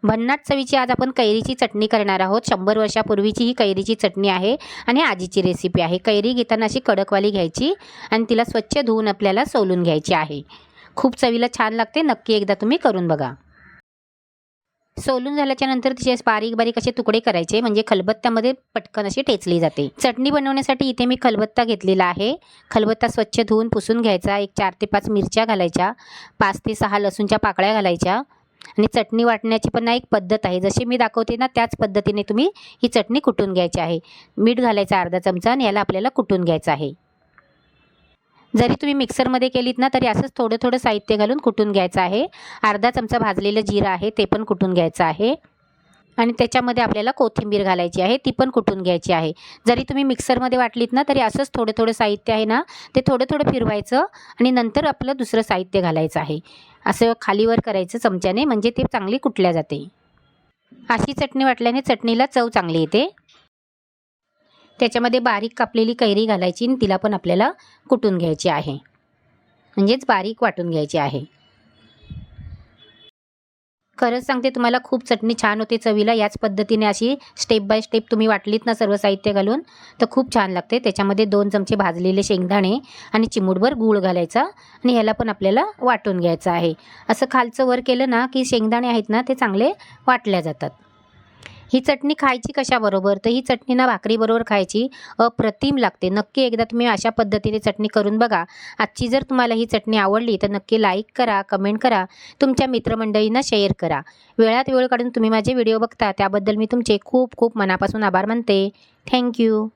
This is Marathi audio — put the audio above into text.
भन्नाट चवीची आज आपण कैरीची चटणी करणार आहोत। 100 वर्षापूर्वीची ही कैरीची चटणी आहे आणि आजीची रेसिपी आहे। कैरी घेताना अशी कडकवाली घ्यायची आणि तिला स्वच्छ धुवून आपल्याला सोलून घ्यायची आहे। खूप चवीला छान लागते, नक्की एकदा तुम्ही करून बघा। सोलून झाल्याच्या नंतर तिचे बारीक बारीक असे तुकडे करायचे, म्हणजे खलबत्त्यामध्ये पटकन अशी ठेचली जाते। चटणी बनवण्यासाठी इथे मी खलबत्ता घेतलेला आहे। खलबत्ता स्वच्छ धुवून पुसून घ्यायचा। एक 4 ते 5 मिरच्या घालायच्या, 5 ते 6 लसूणच्या पाकळ्या घालायच्या। आणि चटणी वाटण्याची पण एक पद्धत आहे, जशी मी दाखवते ना त्याच पद्धतीने तुम्ही ही चटणी कुटून घ्यायची आहे। मीठ घालायचं अर्धा चमचा आणि याला आपल्याला कुटून घ्यायचं आहे। जरी तुम्ही मिक्सरमध्ये केलीत ना तरी असंच थोडं थोडं साहित्य घालून कुटून घ्यायचं आहे। अर्धा चमचा भाजलेलं जिरं आहे ते पण कुटून घ्यायचं आहे आणि त्याच्यामध्ये आपल्याला कोथिंबीर घालायची आहे, ती पण कुटून घ्यायची आहे। जरी तुम्ही मिक्सरमध्ये वाटलीत ना तरी असंच थोडं थोडं साहित्य आहे ना ते थोडं थोडं फिरवायचं आणि नंतर आपलं दुसरं साहित्य घालायचं आहे। असं खालीवर करायचं चमच्याने, म्हणजे ते चांगली कुटल्या जाते। अशी चटणी वाटल्याने चटणीला चव चांगली येते। त्याच्यामध्ये बारीक कापलेली कैरी घालायची आणि तिला पण आपल्याला कुटून घ्यायची आहे, म्हणजेच बारीक वाटून घ्यायची आहे। खरंच सांगते तुम्हाला, खूप चटणी छान होते चवीला। याच पद्धतीने अशी स्टेप बाय स्टेप तुम्ही वाटलीत ना सर्व साहित्य घालून तर खूप छान लागते। त्याच्यामध्ये 2 चमचे भाजलेले शेंगदाणे आणि चिमूटभर गूळ घालायचा आणि ह्याला पण आपल्याला वाटून घ्यायचं आहे। असं खालचं वर केलं ना की शेंगदाणे आहेत ना ते चांगले वाटल्या जातात। ही चटणी खायची कशाबरोबर, तर ही चटणी ना भाकरीबरोबर खायची, अप्रतिम लागते। नक्की एकदा तुम्ही अशा पद्धतीने चटणी करून बघा। आजची जर तुम्हाला ही चटणी आवडली तर नक्की लाईक करा, कमेंट करा, तुमच्या मित्रमंडळींना शेअर करा। वेळात वेळ काढून तुम्ही माझे व्हिडिओ बघता त्याबद्दल मी तुमचे खूप खूप मनापासून आभार मानते। थँक्यू।